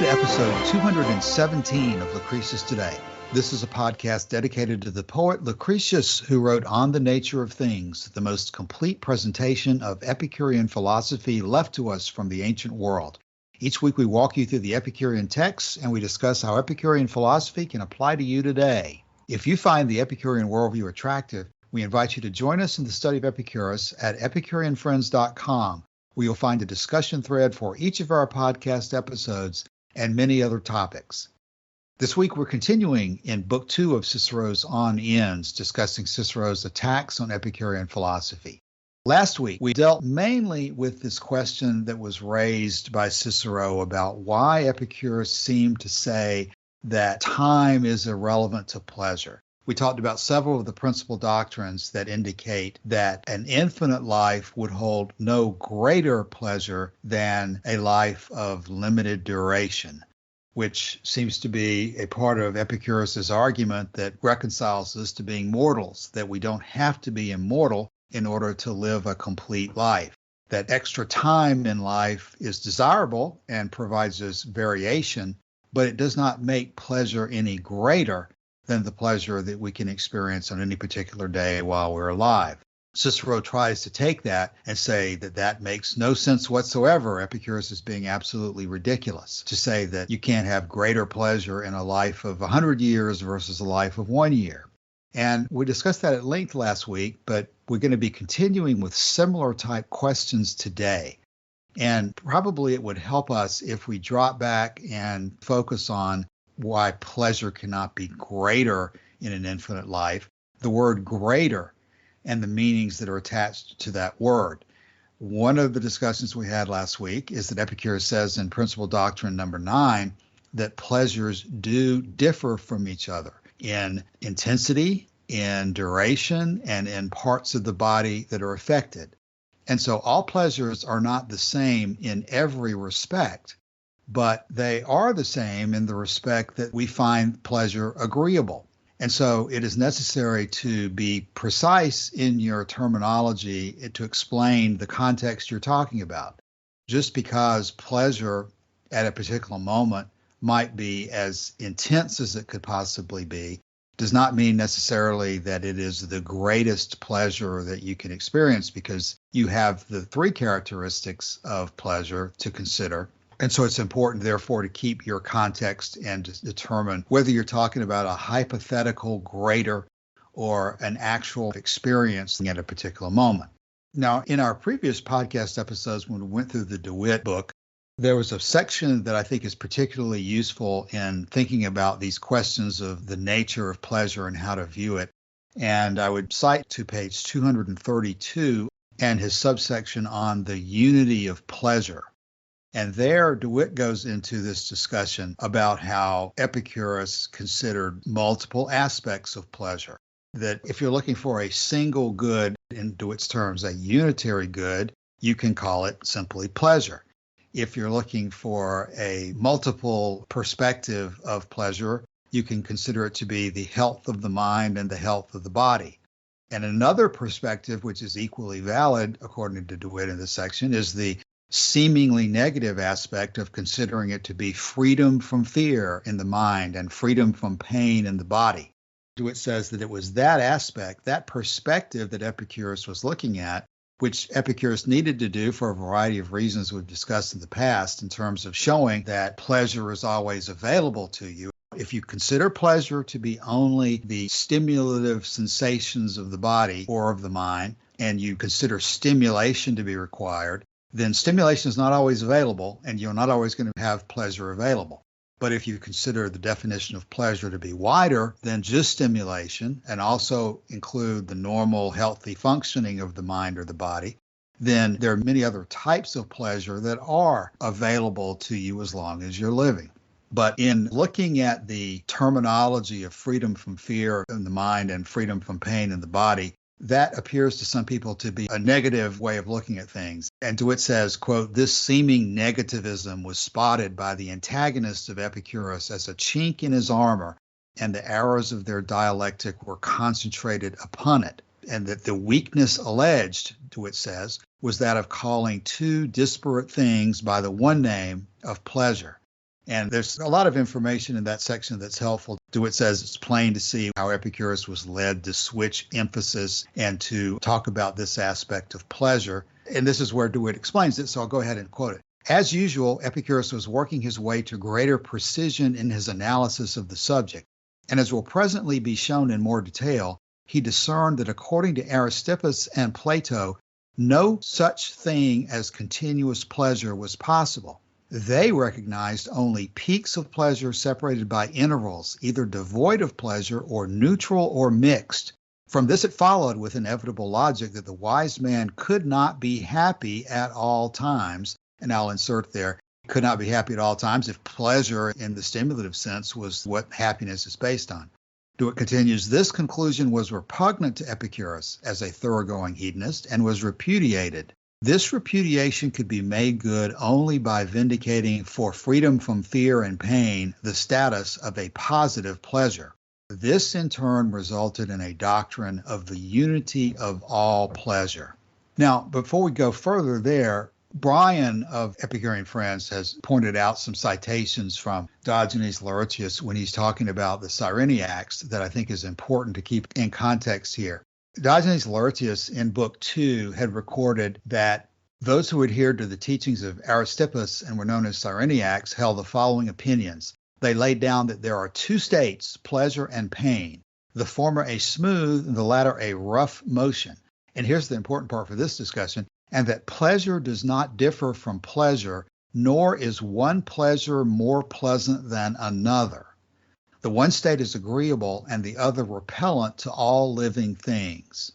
to episode 217 of Lucretius Today. This is a podcast dedicated to the poet Lucretius, who wrote On the Nature of Things, the most complete presentation of Epicurean philosophy left to us from the ancient world. Each week we walk you through the Epicurean texts and we discuss how Epicurean philosophy can apply to you today. If you find the Epicurean worldview attractive, we invite you to join us in the study of Epicurus at epicureanfriends.com, where you'll find a discussion thread for each of our podcast episodes and many other topics. This week we're continuing in Book 2 of Cicero's On Ends, discussing Cicero's attacks on Epicurean philosophy. Last week we dealt mainly with this question that was raised by Cicero about why Epicurus seemed to say that time is irrelevant to pleasure. We talked about several of the principal doctrines that indicate that an infinite life would hold no greater pleasure than a life of limited duration, which seems to be a part of Epicurus's argument that reconciles us to being mortals, that we don't have to be immortal in order to live a complete life, that extra time in life is desirable and provides us variation, but it does not make pleasure any greater than the pleasure that we can experience on any particular day while we're alive. Cicero tries to take that and say that that makes no sense whatsoever. Epicurus is being absolutely ridiculous to say that you can't have greater pleasure in a life of 100 years versus a life of 1 year. And we discussed that at length last week, but we're going to be continuing with similar type questions today. And probably it would help us if we drop back and focus on why pleasure cannot be greater in an infinite life, the word greater and the meanings that are attached to that word. One of the discussions we had last week is that Epicurus says in Principal Doctrine number 9 that pleasures do differ from each other in intensity, in duration, and in parts of the body that are affected. And so all pleasures are not the same in every respect, but they are the same in the respect that we find pleasure agreeable. And so it is necessary to be precise in your terminology to explain the context you're talking about. Just because pleasure at a particular moment might be as intense as it could possibly be does not mean necessarily that it is the greatest pleasure that you can experience, because you have the three characteristics of pleasure to consider. And so it's important, therefore, to keep your context and to determine whether you're talking about a hypothetical greater or an actual experience at a particular moment. Now, in our previous podcast episodes, when we went through the DeWitt book, there was a section that I think is particularly useful in thinking about these questions of the nature of pleasure and how to view it. And I would cite to page 232 and his subsection on the unity of pleasure. And there, DeWitt goes into this discussion about how Epicurus considered multiple aspects of pleasure. That if you're looking for a single good, in DeWitt's terms, a unitary good, you can call it simply pleasure. If you're looking for a multiple perspective of pleasure, you can consider it to be the health of the mind and the health of the body. And another perspective, which is equally valid, according to DeWitt in this section, is the seemingly negative aspect of considering it to be freedom from fear in the mind and freedom from pain in the body. DeWitt says that it was that aspect, that perspective that Epicurus was looking at, which Epicurus needed to do for a variety of reasons we've discussed in the past in terms of showing that pleasure is always available to you. If you consider pleasure to be only the stimulative sensations of the body or of the mind, and you consider stimulation to be required, then stimulation is not always available, and you're not always going to have pleasure available. But if you consider the definition of pleasure to be wider than just stimulation, and also include the normal healthy functioning of the mind or the body, then there are many other types of pleasure that are available to you as long as you're living. But in looking at the terminology of freedom from fear in the mind and freedom from pain in the body, that appears to some people to be a negative way of looking at things. And DeWitt says, quote, "This seeming negativism was spotted by the antagonists of Epicurus as a chink in his armor, and the arrows of their dialectic were concentrated upon it. And that the weakness alleged," DeWitt says, "was that of calling two disparate things by the one name of pleasure. And there's a lot of information in that section that's helpful. It says it's plain to see how Epicurus was led to switch emphasis and to talk about this aspect of pleasure. And this is where DeWitt explains it, so I'll go ahead and quote it. As usual, Epicurus was working his way to greater precision in his analysis of the subject. And as will presently be shown in more detail, he discerned that according to Aristippus and Plato, no such thing as continuous pleasure was possible. They recognized only peaks of pleasure separated by intervals, either devoid of pleasure or neutral or mixed. From this it followed with inevitable logic that the wise man could not be happy at all times. And I'll insert there, could not be happy at all times if pleasure in the stimulative sense was what happiness is based on. DeWitt continues, this conclusion was repugnant to Epicurus as a thoroughgoing hedonist and was repudiated. This repudiation could be made good only by vindicating for freedom from fear and pain the status of a positive pleasure. This in turn resulted in a doctrine of the unity of all pleasure. Now, before we go further there, Brian of Epicurean Friends has pointed out some citations from Diogenes Laertius when he's talking about the Cyrenaics that I think is important to keep in context here. Diogenes Laertius in Book 2 had recorded that those who adhered to the teachings of Aristippus and were known as Cyrenaics held the following opinions. They laid down that there are two states, pleasure and pain, the former a smooth and the latter a rough motion. And here's the important part for this discussion, and that pleasure does not differ from pleasure, nor is one pleasure more pleasant than another. The one state is agreeable and the other repellent to all living things.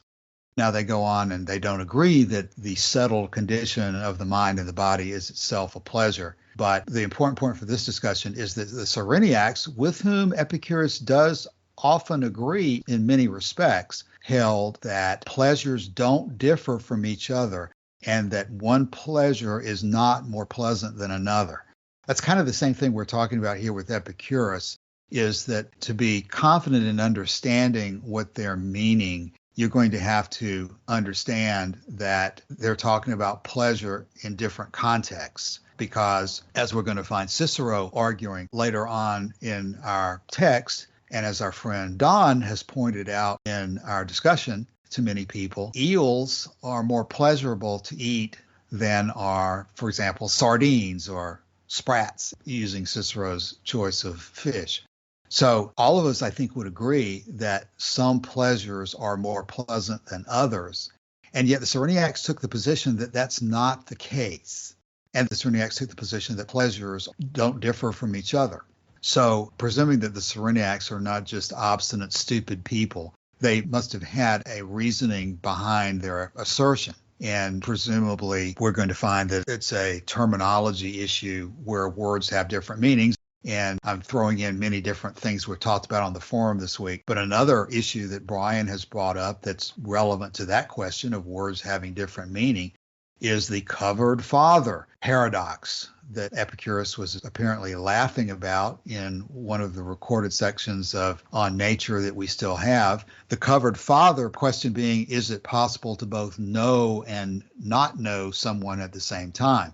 Now they go on and they don't agree that the settled condition of the mind and the body is itself a pleasure. But the important point for this discussion is that the Cyrenaics, with whom Epicurus does often agree in many respects, held that pleasures don't differ from each other and that one pleasure is not more pleasant than another. That's kind of the same thing we're talking about here with Epicurus, is that to be confident in understanding what they're meaning, you're going to have to understand that they're talking about pleasure in different contexts. Because as we're going to find Cicero arguing later on in our text, and as our friend Don has pointed out in our discussion to many people, eels are more pleasurable to eat than are, for example, sardines or sprats, using Cicero's choice of fish. So all of us, I think, would agree that some pleasures are more pleasant than others. And yet the Cyrenaics took the position that that's not the case. And the Cyrenaics took the position that pleasures don't differ from each other. So presuming that the Cyrenaics are not just obstinate, stupid people, they must have had a reasoning behind their assertion. And presumably we're going to find that it's a terminology issue where words have different meanings. And I'm throwing in many different things we've talked about on the forum this week. But another issue that Brian has brought up that's relevant to that question of words having different meaning is the covered father paradox that Epicurus was apparently laughing about in one of the recorded sections of On Nature that we still have. The covered father question being, is it possible to both know and not know someone at the same time?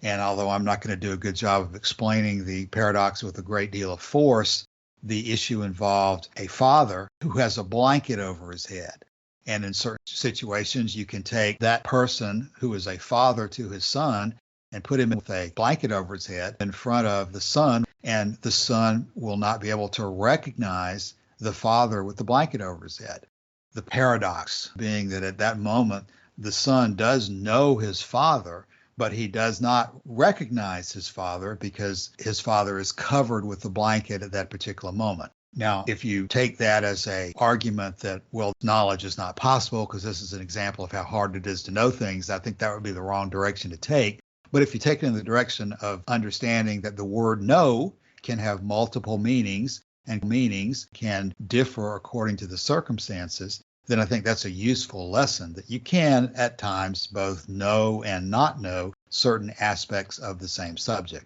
And although I'm not going to do a good job of explaining the paradox with a great deal of force, the issue involved a father who has a blanket over his head. And in certain situations, you can take that person who is a father to his son and put him with a blanket over his head in front of the son, and the son will not be able to recognize the father with the blanket over his head. The paradox being that at that moment, the son does know his father, but he does not recognize his father because his father is covered with the blanket at that particular moment. Now, if you take that as an argument that, well, knowledge is not possible because this is an example of how hard it is to know things, I think that would be the wrong direction to take. But if you take it in the direction of understanding that the word know can have multiple meanings and meanings can differ according to the circumstances, then I think that's a useful lesson that you can at times both know and not know certain aspects of the same subject.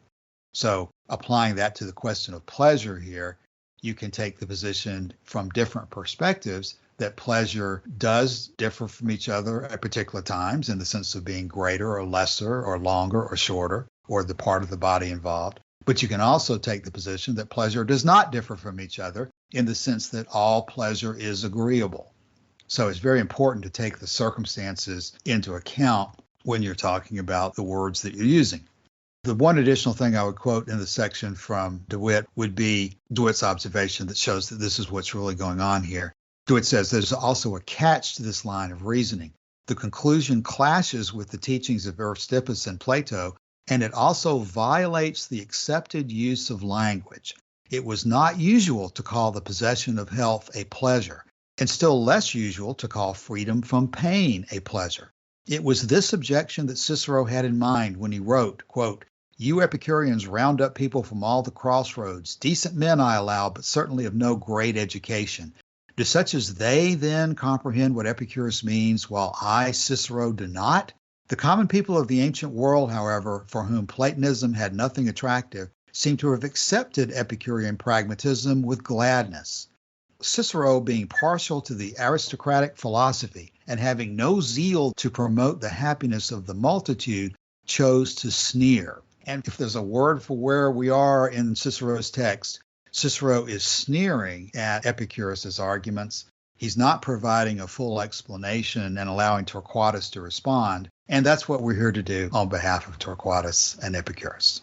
So applying that to the question of pleasure here, you can take the position from different perspectives that pleasure does differ from each other at particular times in the sense of being greater or lesser or longer or shorter or the part of the body involved. But you can also take the position that pleasure does not differ from each other in the sense that all pleasure is agreeable. So it's very important to take the circumstances into account when you're talking about the words that you're using. The one additional thing I would quote in the section from DeWitt would be DeWitt's observation that shows that this is what's really going on here. DeWitt says there's also a catch to this line of reasoning. The conclusion clashes with the teachings of Aristippus and Plato, and it also violates the accepted use of language. It was not usual to call the possession of health a pleasure, and still less usual to call freedom from pain a pleasure. It was this objection that Cicero had in mind when he wrote, quote, "You Epicureans round up people from all the crossroads, decent men I allow, but certainly of no great education. Do such as they then comprehend what Epicurus means, while I, Cicero, do not? The common people of the ancient world, however, for whom Platonism had nothing attractive, seem to have accepted Epicurean pragmatism with gladness." Cicero, being partial to the aristocratic philosophy and having no zeal to promote the happiness of the multitude, chose to sneer. And if there's a word for where we are in Cicero's text, Cicero is sneering at Epicurus's arguments. He's not providing a full explanation and allowing Torquatus to respond. And that's what we're here to do on behalf of Torquatus and Epicurus.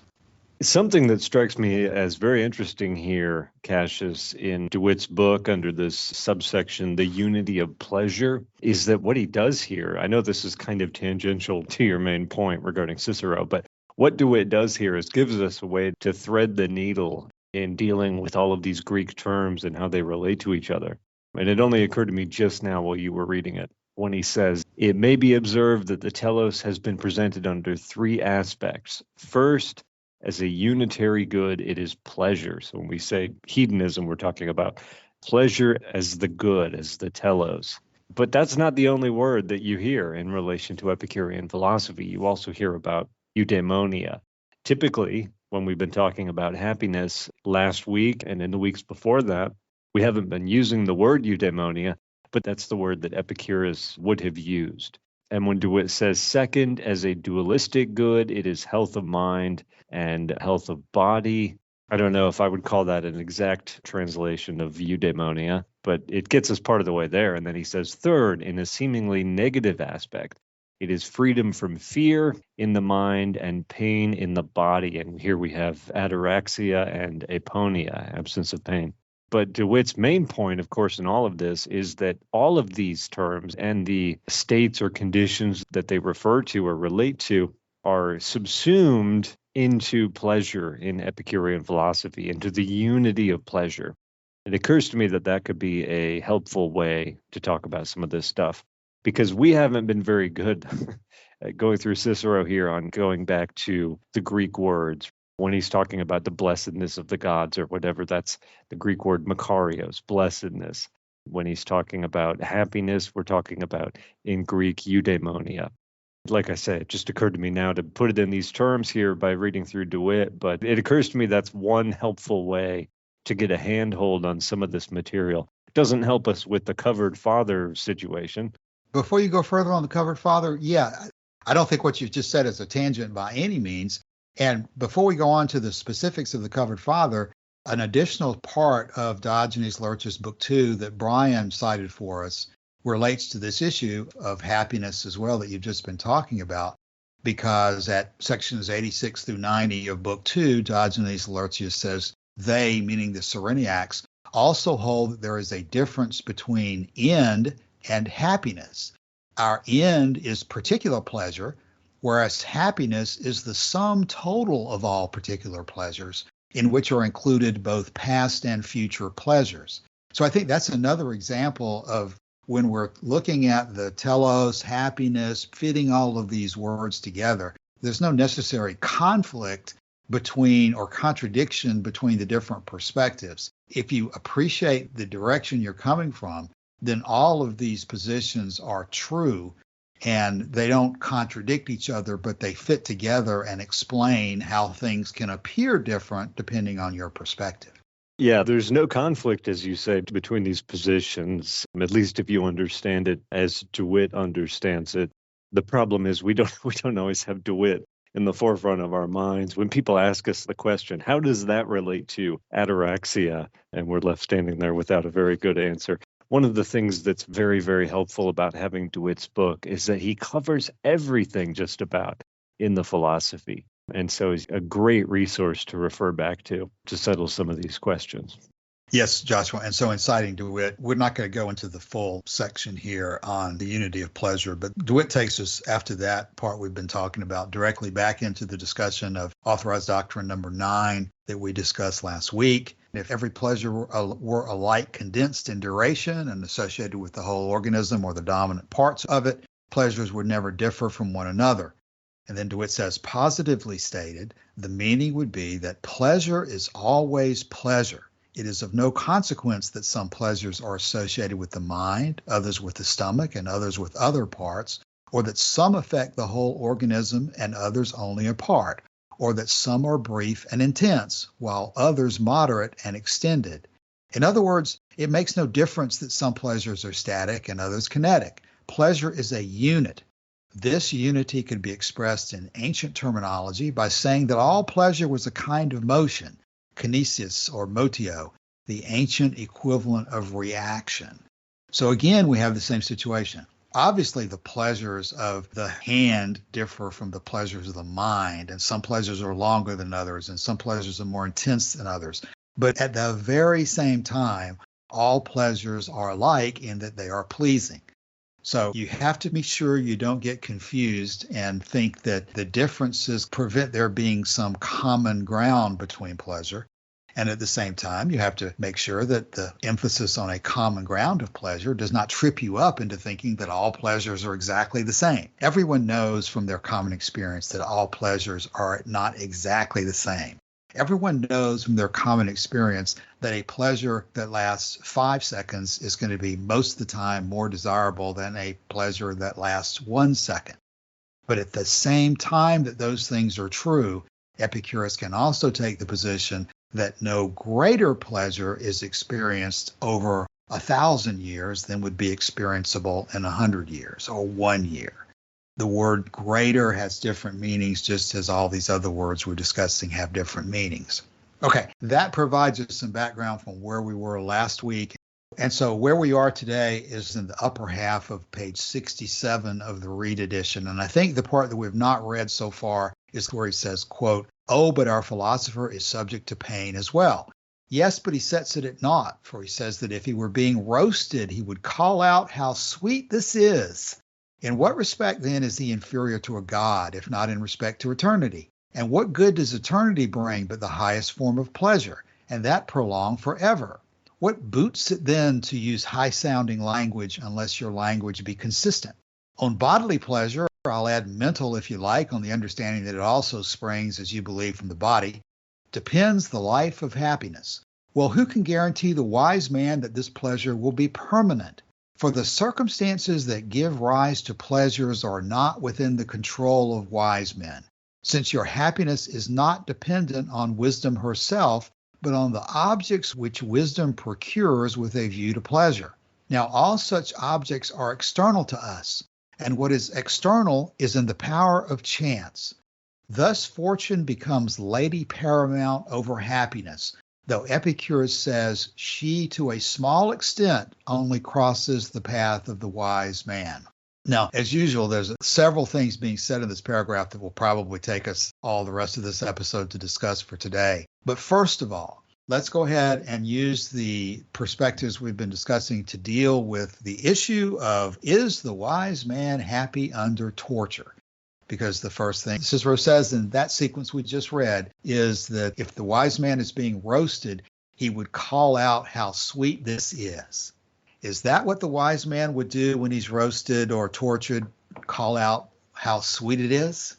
Something that strikes me as very interesting here, Cassius, in DeWitt's book under this subsection, The Unity of Pleasure, is that what he does here, I know this is kind of tangential to your main point regarding Cicero, but what DeWitt does here is gives us a way to thread the needle in dealing with all of these Greek terms and how they relate to each other. And it only occurred to me just now while you were reading it, when he says, it may be observed that the telos has been presented under three aspects. First, as a unitary good, it is pleasure. So when we say hedonism, we're talking about pleasure as the good, as the telos. But that's not the only word that you hear in relation to Epicurean philosophy. You also hear about eudaimonia. Typically, when we've been talking about happiness last week and in the weeks before that, we haven't been using the word eudaimonia, but that's the word that Epicurus would have used. And when DeWitt says second, as a dualistic good, it is health of mind and health of body. I don't know if I would call that an exact translation of eudaimonia, but it gets us part of the way there. And then he says third, in a seemingly negative aspect, it is freedom from fear in the mind and pain in the body. And here we have ataraxia and aponia, absence of pain. But DeWitt's main point, of course, in all of this is that all of these terms and the states or conditions that they refer to or relate to are subsumed into pleasure in Epicurean philosophy, into the unity of pleasure. It occurs to me that that could be a helpful way to talk about some of this stuff, because we haven't been very good at going through Cicero here on going back to the Greek words. When he's talking about the blessedness of the gods or whatever, that's the Greek word makarios, blessedness. When he's talking about happiness, we're talking about, in Greek, eudaimonia. Like I said, it just occurred to me now to put it in these terms here by reading through DeWitt, but it occurs to me that's one helpful way to get a handhold on some of this material. It doesn't help us with the covered father situation. Before you go further on the covered father, I don't think what you've just said is a tangent by any means. And before we go on to the specifics of the covered father, an additional part of Diogenes Laertius' Book 2 that Brian cited for us relates to this issue of happiness as well that you've just been talking about, because at sections 86 through 90 of Book 2, Diogenes Laertius says, they, meaning the Cyrenaics, also hold that there is a difference between end and happiness. Our end is particular pleasure, whereas happiness is the sum total of all particular pleasures, in which are included both past and future pleasures. So I think that's another example of when we're looking at the telos, happiness, fitting all of these words together, there's no necessary conflict between or contradiction between the different perspectives. If you appreciate the direction you're coming from, then all of these positions are true. And they don't contradict each other, but they fit together and explain how things can appear different depending on your perspective. Yeah, there's no conflict, as you say, between these positions, at least if you understand it as DeWitt understands it. The problem is we don't always have DeWitt in the forefront of our minds. When people ask us the question, how does that relate to ataraxia? And we're left standing there without a very good answer. One of the things that's very, very helpful about having DeWitt's book is that he covers everything just about in the philosophy. And so he's a great resource to refer back to settle some of these questions. Yes, Joshua. And so in citing DeWitt, we're not going to go into the full section here on the unity of pleasure, but DeWitt takes us after that part we've been talking about directly back into the discussion of authorized doctrine number 9 that we discussed last week. If every pleasure were alike condensed in duration and associated with the whole organism or the dominant parts of it, pleasures would never differ from one another. And then DeWitt says, positively stated, the meaning would be that pleasure is always pleasure. It is of no consequence that some pleasures are associated with the mind, others with the stomach, and others with other parts, or that some affect the whole organism and others only a part, or that some are brief and intense, while others moderate and extended. In other words, it makes no difference that some pleasures are static and others kinetic. Pleasure is a unit. This unity could be expressed in ancient terminology by saying that all pleasure was a kind of motion, kinesis or motio, the ancient equivalent of reaction. So again, we have the same situation. Obviously, the pleasures of the hand differ from the pleasures of the mind, and some pleasures are longer than others, and some pleasures are more intense than others. But at the very same time, all pleasures are alike in that they are pleasing. So you have to be sure you don't get confused and think that the differences prevent there being some common ground between pleasure. And at the same time, you have to make sure that the emphasis on a common ground of pleasure does not trip you up into thinking that all pleasures are exactly the same. Everyone knows from their common experience that all pleasures are not exactly the same. Everyone knows from their common experience that a pleasure that lasts 5 seconds is going to be most of the time more desirable than a pleasure that lasts 1 second. But at the same time that those things are true, Epicurus can also take the position that no greater pleasure is experienced over 1,000 years than would be experienceable in 100 years or 1 year. The word greater has different meanings, just as all these other words we're discussing have different meanings. Okay, that provides us some background from where we were last week. And so where we are today is in the upper half of page 67 of the Reed edition. And I think the part that we've not read so far is where he says, quote, "Oh, but our philosopher is subject to pain as well. Yes, but he sets it at naught, for he says that if he were being roasted, he would call out, 'How sweet this is!' In what respect, then, is he inferior to a god, if not in respect to eternity? And what good does eternity bring but the highest form of pleasure, and that prolonged forever? What boots it then to use high-sounding language unless your language be consistent? On bodily pleasure, I'll add mental if you like, on the understanding that it also springs, as you believe, from the body, depends the life of happiness. Well, who can guarantee the wise man that this pleasure will be permanent? For the circumstances that give rise to pleasures are not within the control of wise men, since your happiness is not dependent on wisdom herself, but on the objects which wisdom procures with a view to pleasure. Now, all such objects are external to us, and what is external is in the power of chance. Thus, fortune becomes lady paramount over happiness, though Epicurus says she, to a small extent, only crosses the path of the wise man. Now, as usual, there's several things being said in this paragraph that will probably take us all the rest of this episode to discuss for today. But first of all, let's go ahead and use the perspectives we've been discussing to deal with the issue of, is the wise man happy under torture? Because the first thing Cicero says in that sequence we just read is that if the wise man is being roasted, he would call out, "How sweet this is." Is that what the wise man would do when he's roasted or tortured? Call out how sweet it is?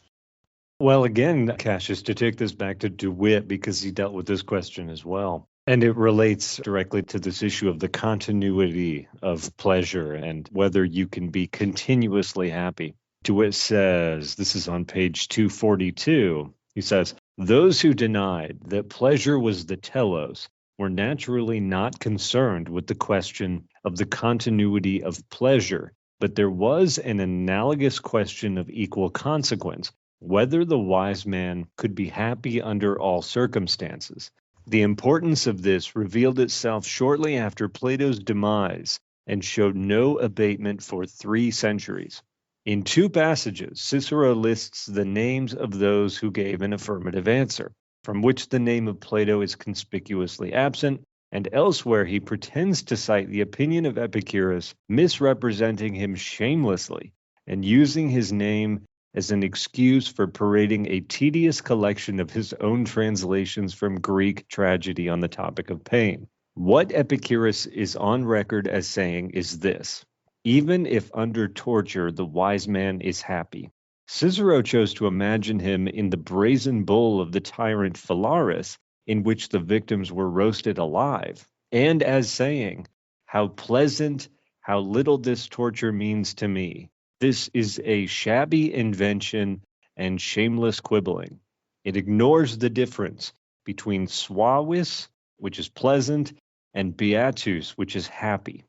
Well, again, Cassius, to take this back to DeWitt, because he dealt with this question as well. And it relates directly to this issue of the continuity of pleasure and whether you can be continuously happy. DeWitt says, this is on page 242, he says, "Those who denied that pleasure was the telos were naturally not concerned with the question of the continuity of pleasure, but there was an analogous question of equal consequence, whether the wise man could be happy under all circumstances. The importance of this revealed itself shortly after Plato's demise and showed no abatement for 3 centuries. In 2 passages, Cicero lists the names of those who gave an affirmative answer, from which the name of Plato is conspicuously absent, and elsewhere he pretends to cite the opinion of Epicurus, misrepresenting him shamelessly and using his name as an excuse for parading a tedious collection of his own translations from Greek tragedy on the topic of pain. What Epicurus is on record as saying is this: even if under torture the wise man is happy. Cicero chose to imagine him in the brazen bull of the tyrant Phalaris, in which the victims were roasted alive, and as saying, "How pleasant, how little this torture means to me. This is a shabby invention and shameless quibbling. It ignores the difference between suavis, which is pleasant, and beatus, which is happy."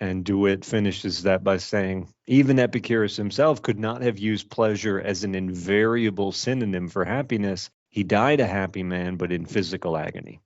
And DeWitt finishes that by saying, even Epicurus himself could not have used pleasure as an invariable synonym for happiness. He died a happy man, but in physical agony.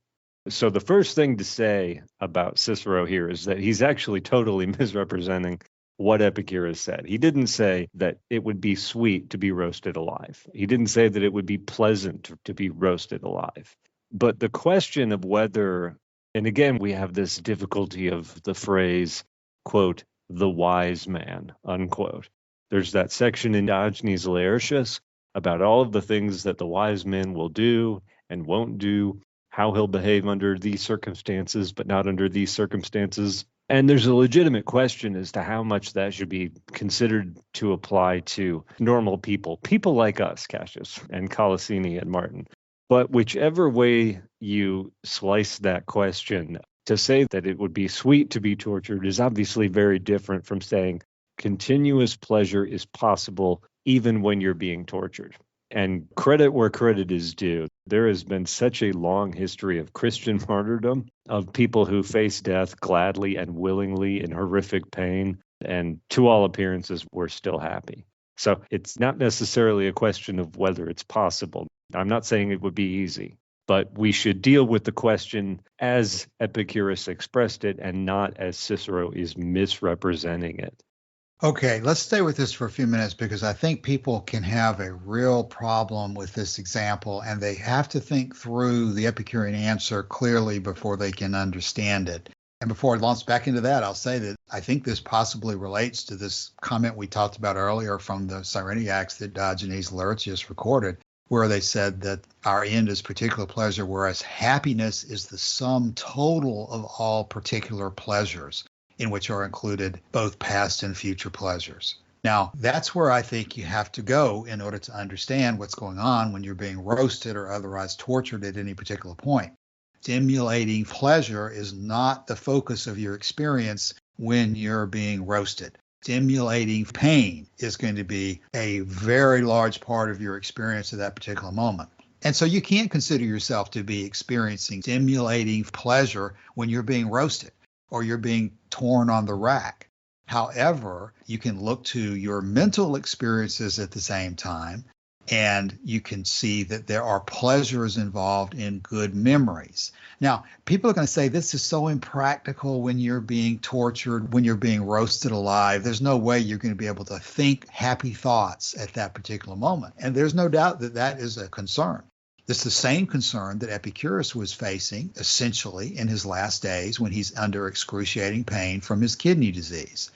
So the first thing to say about Cicero here is that he's actually totally misrepresenting what Epicurus said. He didn't say that it would be sweet to be roasted alive. He didn't say that it would be pleasant to be roasted alive. But the question of whether, and again, we have this difficulty of the phrase, quote, the wise man, unquote. There's that section in Diogenes Laertius about all of the things that the wise man will do and won't do, how he'll behave under these circumstances, but not under these circumstances. And there's a legitimate question as to how much that should be considered to apply to normal people like us, Cassius, and Colosini and Martin. But whichever way you slice that question, to say that it would be sweet to be tortured is obviously very different from saying continuous pleasure is possible even when you're being tortured. And credit where credit is due. There has been such a long history of Christian martyrdom, of people who face death gladly and willingly in horrific pain, and to all appearances, we're still happy. So it's not necessarily a question of whether it's possible. I'm not saying it would be easy, but we should deal with the question as Epicurus expressed it and not as Cicero is misrepresenting it. Okay, let's stay with this for a few minutes because I think people can have a real problem with this example and they have to think through the Epicurean answer clearly before they can understand it. And before I launch back into that, I'll say that I think this possibly relates to this comment we talked about earlier from the Cyrenaics that Diogenes Laertius recorded, where they said that our end is particular pleasure, whereas happiness is the sum total of all particular pleasures, in which are included both past and future pleasures. Now, that's where I think you have to go in order to understand what's going on when you're being roasted or otherwise tortured at any particular point. Stimulating pleasure is not the focus of your experience when you're being roasted. Stimulating pain is going to be a very large part of your experience at that particular moment. And so you can't consider yourself to be experiencing stimulating pleasure when you're being roasted or you're being torn on the rack. However, you can look to your mental experiences at the same time, and you can see that there are pleasures involved in good memories. Now, people are going to say this is so impractical when you're being tortured, when you're being roasted alive. There's no way you're going to be able to think happy thoughts at that particular moment. And there's no doubt that that is a concern. It's the same concern that Epicurus was facing, essentially, in his last days when he's under excruciating pain from his kidney disease.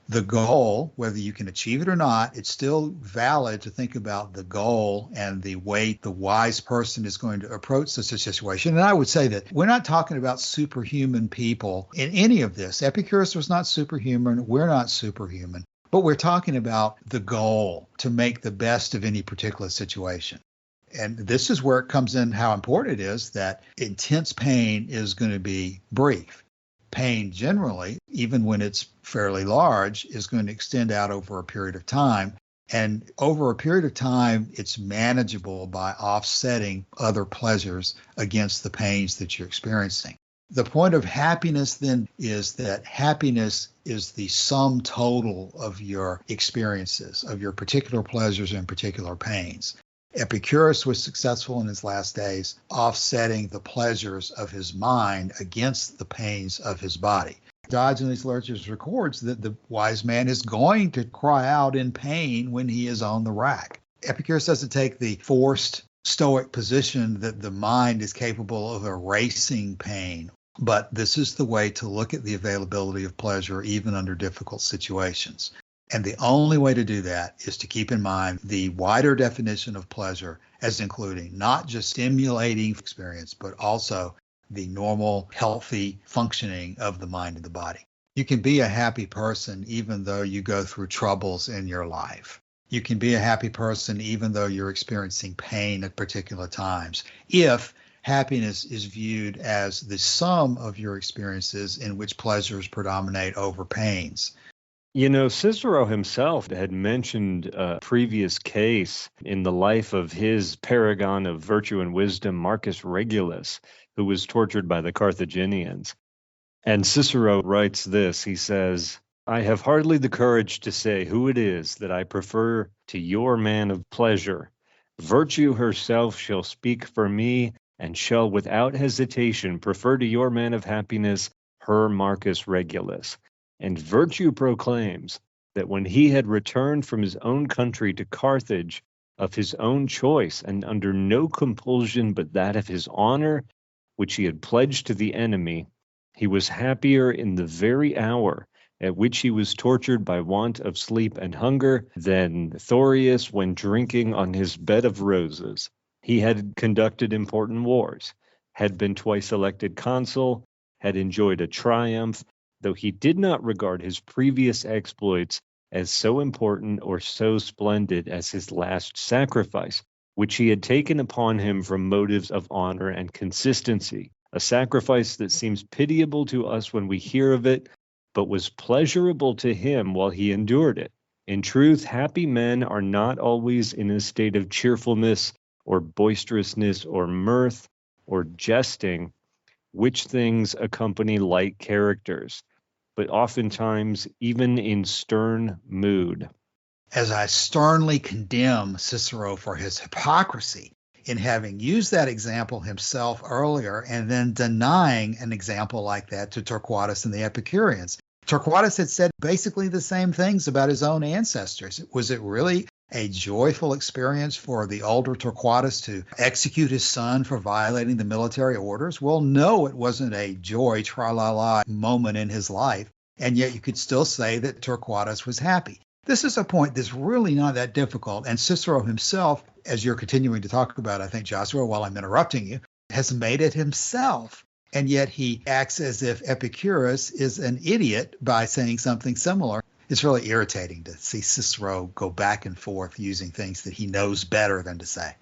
The goal, whether you can achieve it or not, it's still valid to think about the goal and the way the wise person is going to approach such a situation. And I would say that we're not talking about superhuman people in any of this. Epicurus was not superhuman. We're not superhuman. But we're talking about the goal to make the best of any particular situation. And this is where it comes in how important it is that intense pain is going to be brief. Pain generally, even when it's fairly large, is going to extend out over a period of time. And over a period of time, it's manageable by offsetting other pleasures against the pains that you're experiencing. The point of happiness then is that happiness is the sum total of your experiences, of your particular pleasures and particular pains. Epicurus was successful in his last days, offsetting the pleasures of his mind against the pains of his body. Diogenes Laertius records that the wise man is going to cry out in pain when he is on the rack. Epicurus doesn't take the forced Stoic position that the mind is capable of erasing pain, but this is the way to look at the availability of pleasure even under difficult situations. And the only way to do that is to keep in mind the wider definition of pleasure as including not just stimulating experience, but also the normal, healthy functioning of the mind and the body. You can be a happy person even though you go through troubles in your life. You can be a happy person even though you're experiencing pain at particular times, if happiness is viewed as the sum of your experiences in which pleasures predominate over pains. You know, Cicero himself had mentioned a previous case in the life of his paragon of virtue and wisdom, Marcus Regulus, who was tortured by the Carthaginians. And Cicero writes this, he says, "I have hardly the courage to say who it is that I prefer to your man of pleasure. Virtue herself shall speak for me, and shall without hesitation prefer to your man of happiness her Marcus Regulus. And virtue proclaims that when he had returned from his own country to Carthage, of his own choice, and under no compulsion but that of his honor, which he had pledged to the enemy, he was happier in the very hour at which he was tortured by want of sleep and hunger than Thorius when drinking on his bed of roses. He had conducted important wars, had been twice elected consul, had enjoyed a triumph, though he did not regard his previous exploits as so important or so splendid as his last sacrifice, which he had taken upon him from motives of honor and consistency, a sacrifice that seems pitiable to us when we hear of it, but was pleasurable to him while he endured it. In truth, happy men are not always in a state of cheerfulness or boisterousness or mirth or jesting, which things accompany light characters, but oftentimes even in stern mood." As I sternly condemn Cicero for his hypocrisy in having used that example himself earlier and then denying an example like that to Torquatus and the Epicureans. Torquatus had said basically the same things about his own ancestors. Was it really a joyful experience for the older Torquatus to execute his son for violating the military orders? Well, no, it wasn't a joy, tra-la-la moment in his life, and yet you could still say that Torquatus was happy. This is a point that's really not that difficult, and Cicero himself, as you're continuing to talk about, I think, Joshua, while I'm interrupting you, has made it himself, and yet he acts as if Epicurus is an idiot by saying something similar. It's really irritating to see Cicero go back and forth using things that he knows better than to say.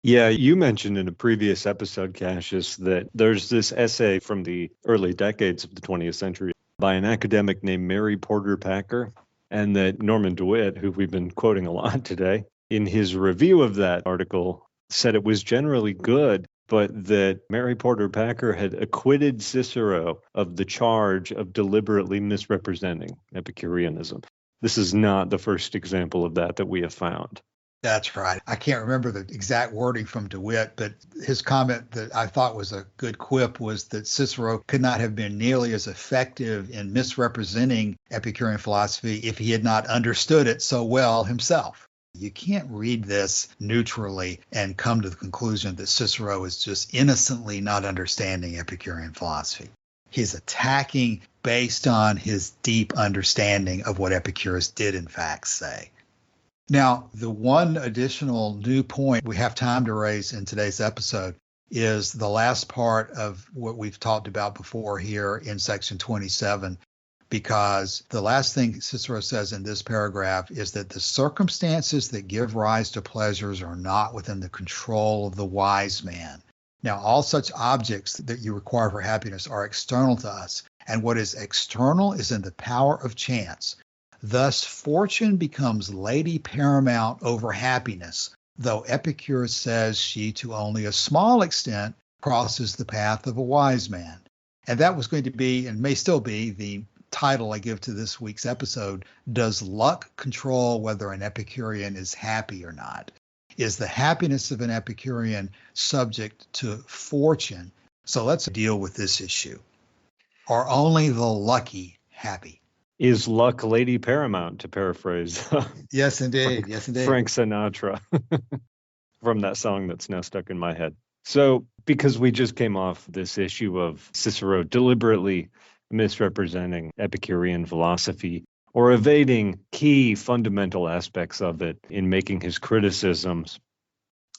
Yeah, you mentioned in a previous episode, Cassius, that there's this essay from the early decades of the 20th century by an academic named Mary Porter Packer, and that Norman DeWitt, who we've been quoting a lot today, in his review of that article said it was generally good, but that Mary Porter Packer had acquitted Cicero of the charge of deliberately misrepresenting Epicureanism. This is not the first example of that we have found. That's right. I can't remember the exact wording from DeWitt, but his comment that I thought was a good quip was that Cicero could not have been nearly as effective in misrepresenting Epicurean philosophy if he had not understood it so well himself. You can't read this neutrally and come to the conclusion that Cicero is just innocently not understanding Epicurean philosophy. He's attacking based on his deep understanding of what Epicurus did in fact say. Now, the one additional new point we have time to raise in today's episode is the last part of what we've talked about before here in section 27, because the last thing Cicero says in this paragraph is that the circumstances that give rise to pleasures are not within the control of the wise man. Now, all such objects that you require for happiness are external to us, and what is external is in the power of chance. Thus, fortune becomes lady paramount over happiness, though Epicurus says she to only a small extent crosses the path of a wise man. And that was going to be, and may still be, the title I give to this week's episode. Does luck control whether an Epicurean is happy or not? Is the happiness of an Epicurean subject to fortune? So let's deal with this issue. Are only the lucky happy? Is luck lady paramount, to paraphrase Yes, indeed. Yes, indeed. Frank Sinatra from that song that's now stuck in my head. So because we just came off this issue of Cicero deliberately misrepresenting Epicurean philosophy or evading key fundamental aspects of it in making his criticisms,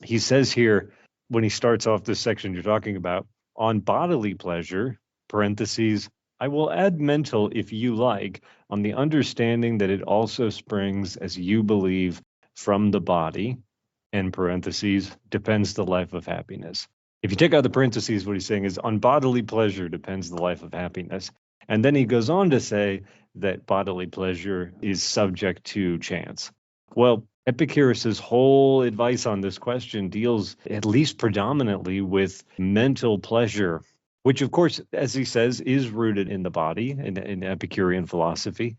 he says here, when he starts off this section you're talking about, on bodily pleasure, parentheses, I will add mental if you like, on the understanding that it also springs, as you believe, from the body, and parentheses, depends the life of happiness. If you take out the parentheses, what he's saying is on bodily pleasure depends the life of happiness. And then he goes on to say that bodily pleasure is subject to chance. Well, Epicurus's whole advice on this question deals at least predominantly with mental pleasure, which, of course, as he says, is rooted in the body in Epicurean philosophy.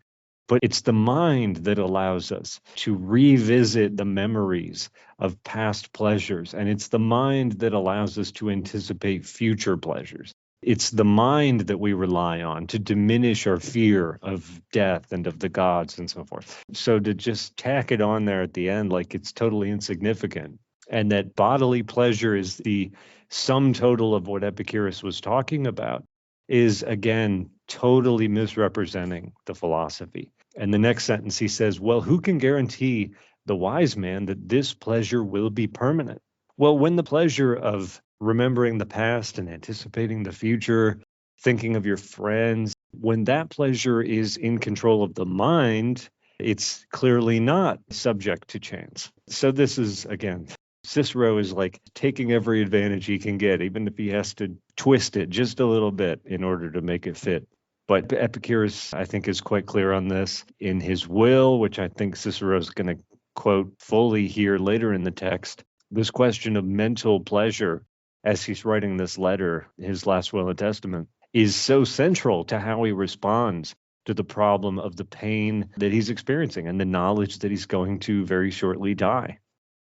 But it's the mind that allows us to revisit the memories of past pleasures. And it's the mind that allows us to anticipate future pleasures. It's the mind that we rely on to diminish our fear of death and of the gods and so forth. So to just tack it on there at the end like it's totally insignificant, and that bodily pleasure is the sum total of what Epicurus was talking about, is again totally misrepresenting the philosophy. And the next sentence he says, well, who can guarantee the wise man that this pleasure will be permanent? Well, when the pleasure of remembering the past and anticipating the future, thinking of your friends, when that pleasure is in control of the mind, it's clearly not subject to chance. So this is, again, Cicero is like taking every advantage he can get, even if he has to twist it just a little bit in order to make it fit. But Epicurus, I think, is quite clear on this in his will, which I think Cicero is going to quote fully here later in the text. This question of mental pleasure, as he's writing this letter, his last will and testament, is so central to how he responds to the problem of the pain that he's experiencing and the knowledge that he's going to very shortly die.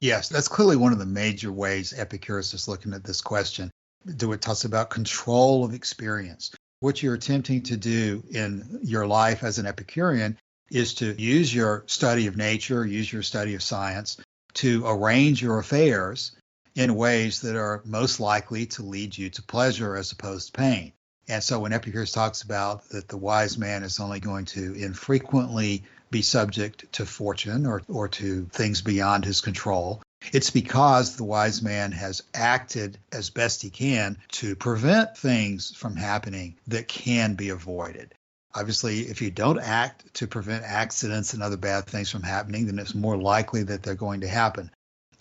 Yes, that's clearly one of the major ways Epicurus is looking at this question. It talks about control of experience. What you're attempting to do in your life as an Epicurean is to use your study of nature, use your study of science to arrange your affairs in ways that are most likely to lead you to pleasure as opposed to pain. And so when Epicurus talks about that the wise man is only going to infrequently be subject to fortune or to things beyond his control, it's because the wise man has acted as best he can to prevent things from happening that can be avoided. Obviously, if you don't act to prevent accidents and other bad things from happening, then it's more likely that they're going to happen.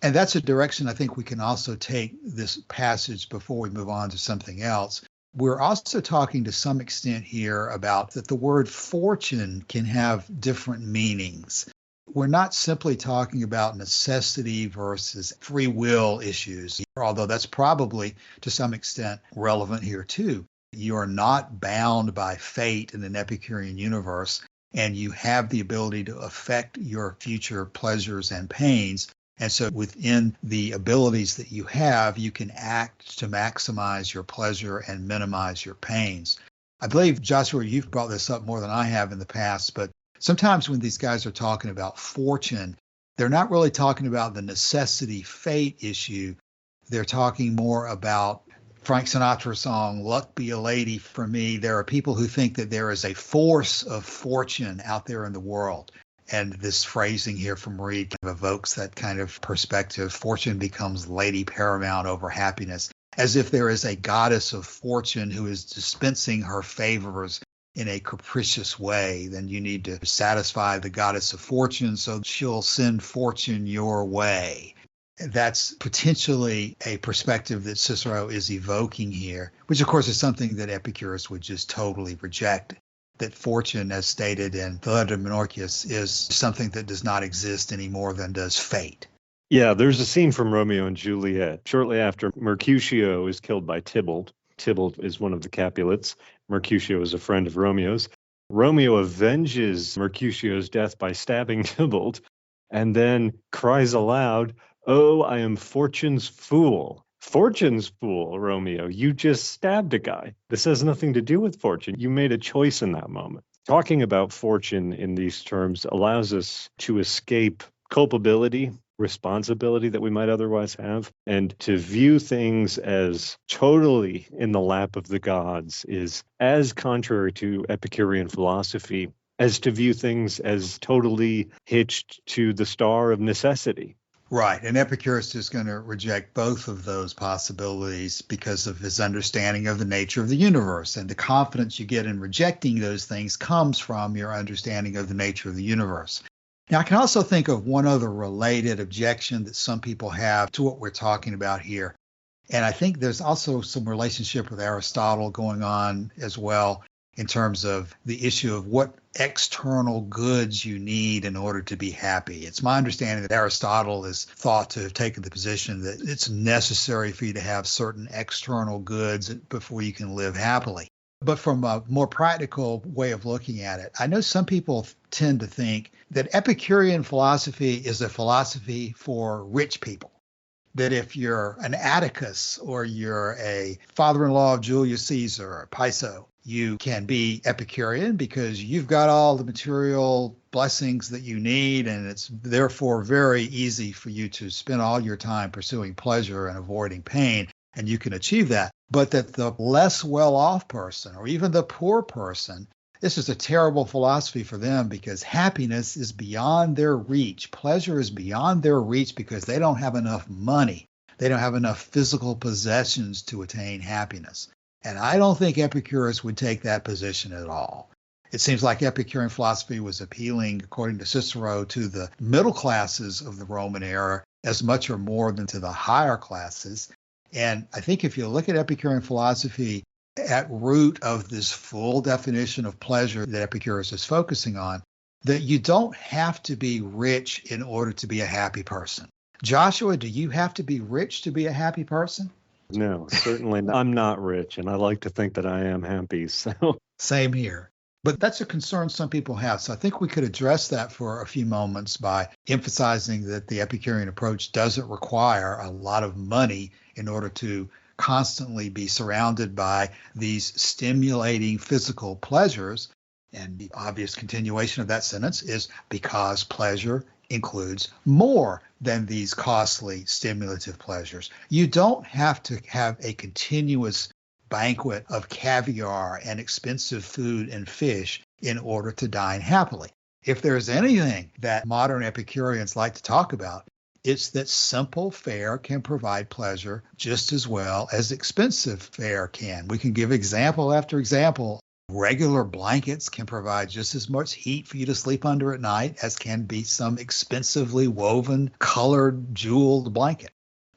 And that's a direction I think we can also take this passage before we move on to something else. We're also talking to some extent here about that the word fortune can have different meanings. We're not simply talking about necessity versus free will issues, although that's probably to some extent relevant here too. You are not bound by fate in an Epicurean universe, and you have the ability to affect your future pleasures and pains. And so within the abilities that you have, you can act to maximize your pleasure and minimize your pains. I believe, Joshua, you've brought this up more than I have in the past, but sometimes when these guys are talking about fortune, they're not really talking about the necessity fate issue. They're talking more about Frank Sinatra's song, Luck Be a Lady for Me. There are people who think that there is a force of fortune out there in the world. And this phrasing here from Reed kind of evokes that kind of perspective. Fortune becomes lady paramount over happiness, as if there is a goddess of fortune who is dispensing her favors in a capricious way. Then you need to satisfy the goddess of fortune, so she'll send fortune your way. That's potentially a perspective that Cicero is evoking here, which of course is something that Epicurus would just totally reject. That fortune, as stated in the letter to Menorchius, is something that does not exist any more than does fate. Yeah, there's a scene from Romeo and Juliet shortly after Mercutio is killed by Tybalt. Tybalt is one of the Capulets. Mercutio is a friend of Romeo's. Romeo avenges Mercutio's death by stabbing Tybalt and then cries aloud, "Oh, I am Fortune's fool." Fortune's fool, Romeo. You just stabbed a guy. This has nothing to do with fortune. You made a choice in that moment. Talking about fortune in these terms allows us to escape culpability, responsibility that we might otherwise have, and to view things as totally in the lap of the gods is as contrary to Epicurean philosophy as to view things as totally hitched to the star of necessity. Right. And Epicurus is going to reject both of those possibilities because of his understanding of the nature of the universe. And the confidence you get in rejecting those things comes from your understanding of the nature of the universe. Now, I can also think of one other related objection that some people have to what we're talking about here. And I think there's also some relationship with Aristotle going on as well in terms of the issue of what external goods you need in order to be happy. It's my understanding that Aristotle is thought to have taken the position that it's necessary for you to have certain external goods before you can live happily. But from a more practical way of looking at it, I know some people tend to think that Epicurean philosophy is a philosophy for rich people. That if you're an Atticus or you're a father-in-law of Julius Caesar or Piso, you can be Epicurean because you've got all the material blessings that you need, and it's therefore very easy for you to spend all your time pursuing pleasure and avoiding pain, and you can achieve that. But that the less well-off person or even the poor person, this is a terrible philosophy for them because happiness is beyond their reach. Pleasure is beyond their reach because they don't have enough money. They don't have enough physical possessions to attain happiness. And I don't think Epicurus would take that position at all. It seems like Epicurean philosophy was appealing, according to Cicero, to the middle classes of the Roman era as much or more than to the higher classes. And I think if you look at Epicurean philosophy, at root of this full definition of pleasure that Epicurus is focusing on, that you don't have to be rich in order to be a happy person. Joshua, do you have to be rich to be a happy person? No, certainly not. I'm not rich, and I like to think that I am happy. So Same here. But that's a concern some people have. So I think we could address that for a few moments by emphasizing that the Epicurean approach doesn't require a lot of money in order to constantly be surrounded by these stimulating physical pleasures. And the obvious continuation of that sentence is because pleasure includes more than these costly stimulative pleasures. You don't have to have a continuous banquet of caviar and expensive food and fish in order to dine happily. If there's anything that modern Epicureans like to talk about, it's that simple fare can provide pleasure just as well as expensive fare can. We can give example after example. Regular blankets can provide just as much heat for you to sleep under at night as can be some expensively woven, colored, jeweled blanket.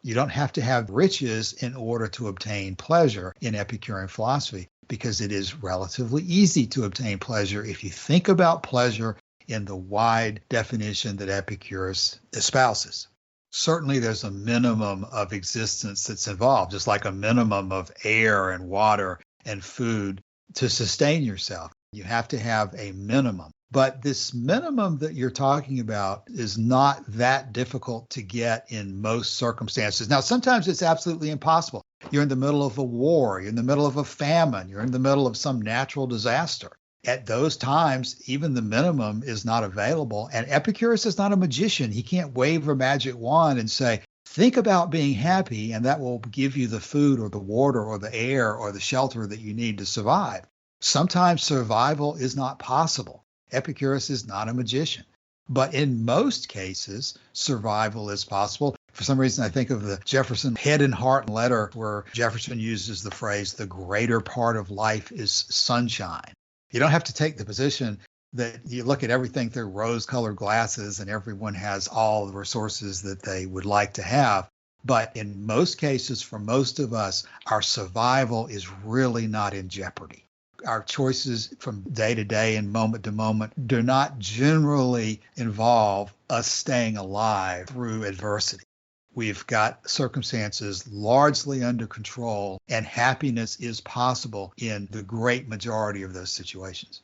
You don't have to have riches in order to obtain pleasure in Epicurean philosophy because it is relatively easy to obtain pleasure if you think about pleasure in the wide definition that Epicurus espouses. Certainly there's a minimum of existence that's involved, just like a minimum of air and water and food to sustain yourself. You have to have a minimum. But this minimum that you're talking about is not that difficult to get in most circumstances. Now, sometimes it's absolutely impossible. You're in the middle of a war, you're in the middle of a famine, you're in the middle of some natural disaster. At those times, even the minimum is not available. And Epicurus is not a magician. He can't wave a magic wand and say, think about being happy, and that will give you the food or the water or the air or the shelter that you need to survive. Sometimes survival is not possible. Epicurus is not a magician. But in most cases, survival is possible. For some reason, I think of the Jefferson Head and Heart letter where Jefferson uses the phrase, the greater part of life is sunshine. You don't have to take the position that you look at everything through rose-colored glasses and everyone has all the resources that they would like to have. But in most cases, for most of us, our survival is really not in jeopardy. Our choices from day to day and moment to moment do not generally involve us staying alive through adversity. We've got circumstances largely under control, and happiness is possible in the great majority of those situations.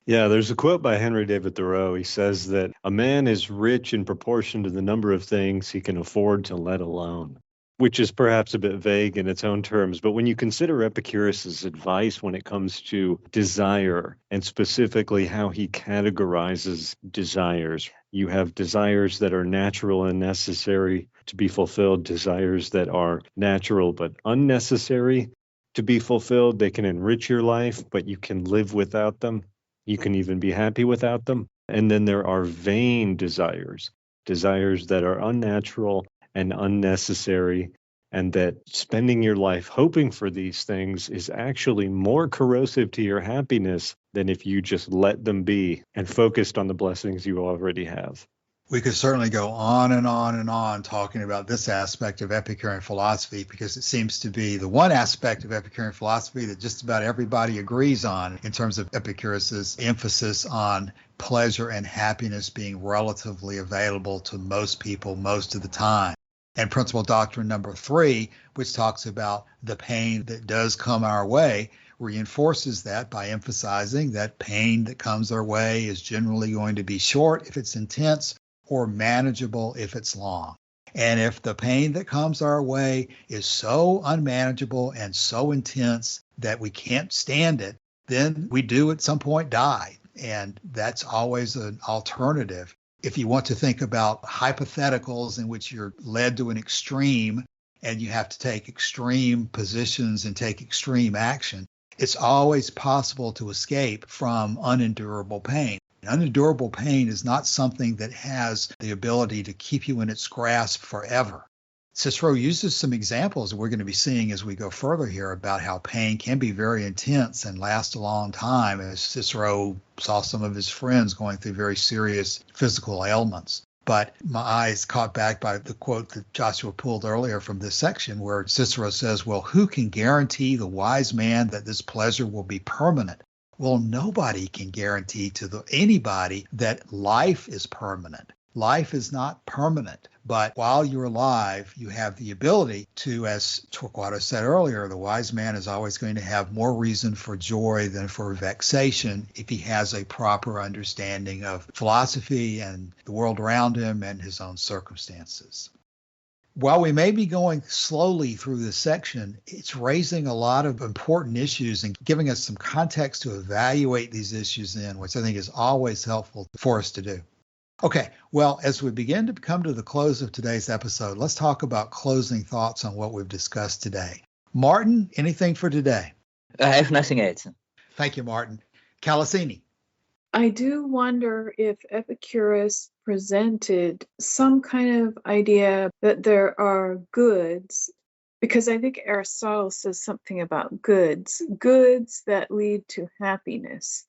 Yeah, there's a quote by Henry David Thoreau. He says that a man is rich in proportion to the number of things he can afford to let alone, which is perhaps a bit vague in its own terms. But when you consider Epicurus's advice when it comes to desire, and specifically how he categorizes desires, you have desires that are natural and necessary to be fulfilled, desires that are natural but unnecessary to be fulfilled. They can enrich your life, but you can live without them. You can even be happy without them. And then there are vain desires, desires that are unnatural and unnecessary, and that spending your life hoping for these things is actually more corrosive to your happiness than if you just let them be and focused on the blessings you already have. We could certainly go on and on and on talking about this aspect of Epicurean philosophy, because it seems to be the one aspect of Epicurean philosophy that just about everybody agrees on in terms of Epicurus's emphasis on pleasure and happiness being relatively available to most people most of the time. And principal doctrine number 3, which talks about the pain that does come our way, reinforces that by emphasizing that pain that comes our way is generally going to be short if it's intense, or manageable if it's long. And if the pain that comes our way is so unmanageable and so intense that we can't stand it, then we do at some point die. And that's always an alternative. If you want to think about hypotheticals in which you're led to an extreme and you have to take extreme positions and take extreme action, it's always possible to escape from unendurable pain. Unendurable pain is not something that has the ability to keep you in its grasp forever. Cicero uses some examples we're going to be seeing as we go further here about how pain can be very intense and last a long time, as Cicero saw some of his friends going through very serious physical ailments. But my eyes caught back by the quote that Joshua pulled earlier from this section, where Cicero says, well, who can guarantee the wise man that this pleasure will be permanent? Well, nobody can guarantee to anybody that life is permanent. Life is not permanent, but while you're alive, you have the ability to, as Torquatus said earlier, the wise man is always going to have more reason for joy than for vexation if he has a proper understanding of philosophy and the world around him and his own circumstances. While we may be going slowly through this section, it's raising a lot of important issues and giving us some context to evaluate these issues in, which I think is always helpful for us to do. Okay, well, as we begin to come to the close of today's episode, let's talk about closing thoughts on what we've discussed today. Martin, anything for today? I have nothing else. Thank you, Martin. Calasini. I do wonder if Epicurus presented some kind of idea that there are goods, because I think Aristotle says something about goods that lead to happiness.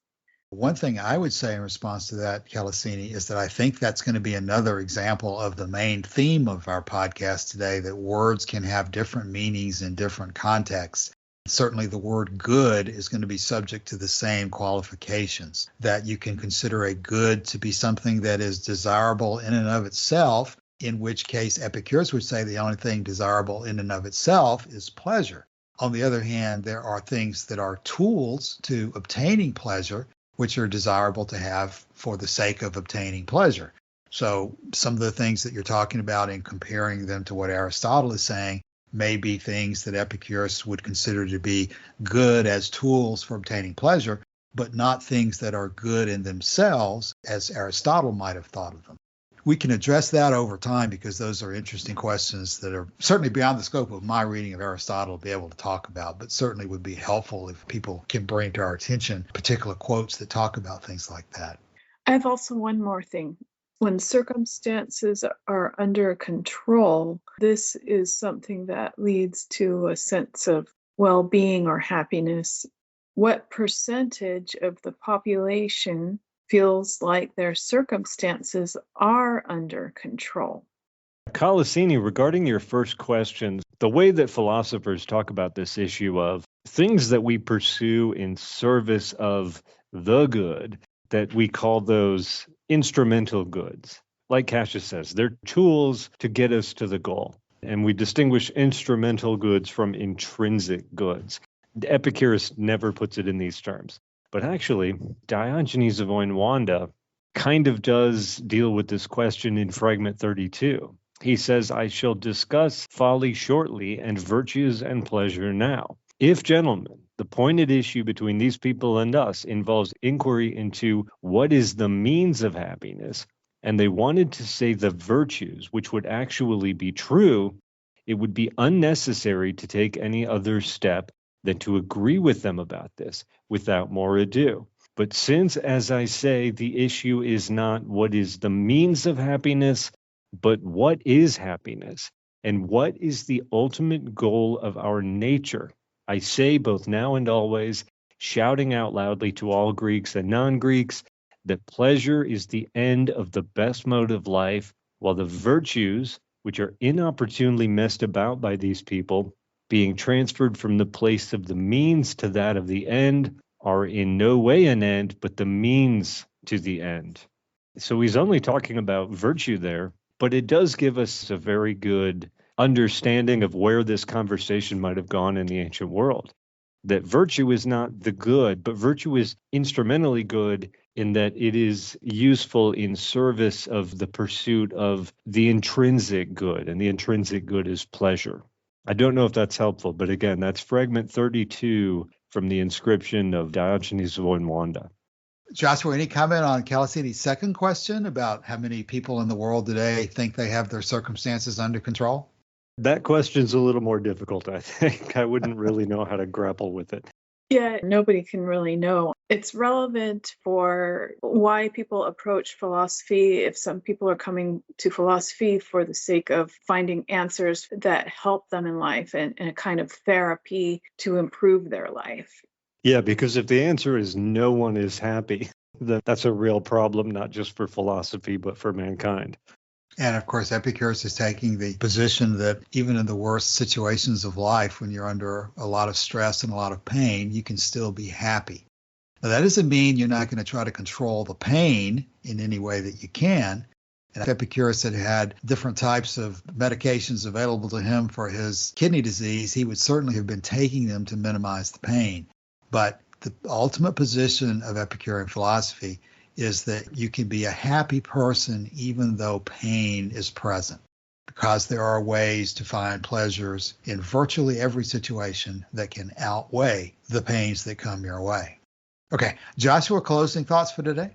One thing I would say in response to that, Calasini, is that I think that's going to be another example of the main theme of our podcast today, that words can have different meanings in different contexts. Certainly the word good is going to be subject to the same qualifications, that you can consider a good to be something that is desirable in and of itself, in which case Epicurus would say the only thing desirable in and of itself is pleasure. On the other hand, there are things that are tools to obtaining pleasure, which are desirable to have for the sake of obtaining pleasure. So some of the things that you're talking about in comparing them to what Aristotle is saying may be things that Epicurus would consider to be good as tools for obtaining pleasure, but not things that are good in themselves as Aristotle might have thought of them. We can address that over time, because those are interesting questions that are certainly beyond the scope of my reading of Aristotle to be able to talk about, but certainly would be helpful if people can bring to our attention particular quotes that talk about things like that. I have also one more thing. When circumstances are under control, this is something that leads to a sense of well-being or happiness. What percentage of the population feels like their circumstances are under control? Calasini, regarding your first question, the way that philosophers talk about this issue of things that we pursue in service of the good, that we call those instrumental goods. Like Cassius says, they're tools to get us to the goal. And we distinguish instrumental goods from intrinsic goods. Epicurus never puts it in these terms. But actually, Diogenes of Oinwanda kind of does deal with this question in fragment 32. He says, I shall discuss folly shortly and virtues and pleasure now. If, gentlemen, the point at issue between these people and us involves inquiry into what is the means of happiness, and they wanted to say the virtues, which would actually be true, it would be unnecessary to take any other step than to agree with them about this without more ado. But since, as I say, the issue is not what is the means of happiness, but what is happiness, and what is the ultimate goal of our nature, I say both now and always, shouting out loudly to all Greeks and non-Greeks, that pleasure is the end of the best mode of life, while the virtues, which are inopportunely messed about by these people, being transferred from the place of the means to that of the end, are in no way an end, but the means to the end. So he's only talking about virtue there, but it does give us a very good understanding of where this conversation might have gone in the ancient world. That virtue is not the good, but virtue is instrumentally good in that it is useful in service of the pursuit of the intrinsic good, and the intrinsic good is pleasure. I don't know if that's helpful, but again, that's fragment 32 from the inscription of Diogenes of Oinwanda. Joshua, any comment on Calasini's second question about how many people in the world today think they have their circumstances under control? That question's a little more difficult, I think. I wouldn't really know how to grapple with it. Yeah, nobody can really know. It's relevant for why people approach philosophy. If some people are coming to philosophy for the sake of finding answers that help them in life and a kind of therapy to improve their life. Yeah, because if the answer is no one is happy, then that's a real problem, not just for philosophy, but for mankind. And of course, Epicurus is taking the position that even in the worst situations of life, when you're under a lot of stress and a lot of pain, you can still be happy. Now, that doesn't mean you're not going to try to control the pain in any way that you can. And if Epicurus had different types of medications available to him for his kidney disease, he would certainly have been taking them to minimize the pain. But the ultimate position of Epicurean philosophy is that you can be a happy person even though pain is present, because there are ways to find pleasures in virtually every situation that can outweigh the pains that come your way. Okay, Joshua, closing thoughts for today?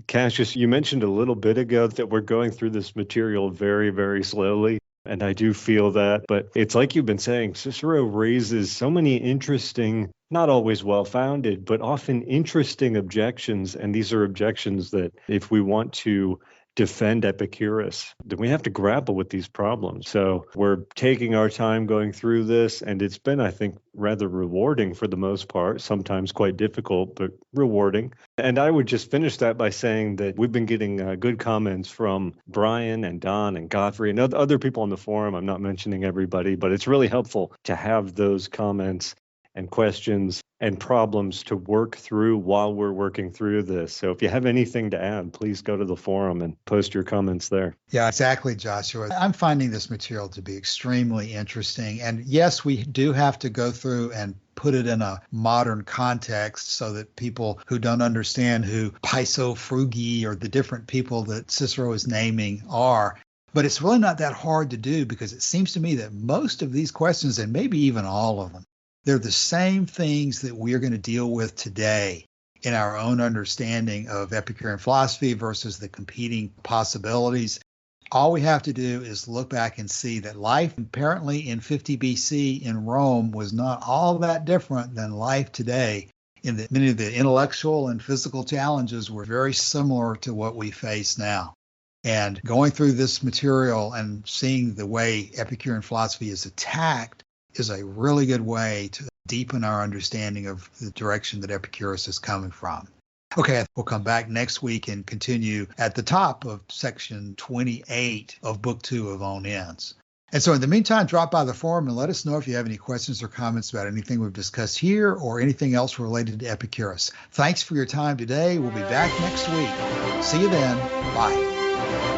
Cassius, you mentioned a little bit ago that we're going through this material very, very slowly. And I do feel that, but it's like you've been saying, Cicero raises so many interesting, not always well-founded, but often interesting objections. And these are objections that if we want to defend Epicurus, then we have to grapple with these problems. So we're taking our time going through this, and it's been, I think, rather rewarding for the most part, sometimes quite difficult, but rewarding. And I would just finish that by saying that we've been getting good comments from Brian and Don and Godfrey and other people on the forum. I'm not mentioning everybody, but it's really helpful to have those comments and questions and problems to work through while we're working through this. So if you have anything to add, please go to the forum and post your comments there. Yeah, exactly, Joshua. I'm finding this material to be extremely interesting. And yes, we do have to go through and put it in a modern context so that people who don't understand who Piso Frugi or the different people that Cicero is naming are. But it's really not that hard to do, because it seems to me that most of these questions, and maybe even all of them, they're the same things that we're going to deal with today in our own understanding of Epicurean philosophy versus the competing possibilities. All we have to do is look back and see that life apparently in 50 BC in Rome was not all that different than life today, in that many of the intellectual and physical challenges were very similar to what we face now. And going through this material and seeing the way Epicurean philosophy is attacked is a really good way to deepen our understanding of the direction that Epicurus is coming from. Okay, we'll come back next week and continue at the top of section 28 of book 2 of On Ends. And so in the meantime, drop by the forum and let us know if you have any questions or comments about anything we've discussed here or anything else related to Epicurus. Thanks for your time today. We'll be back next week. See you then. Bye.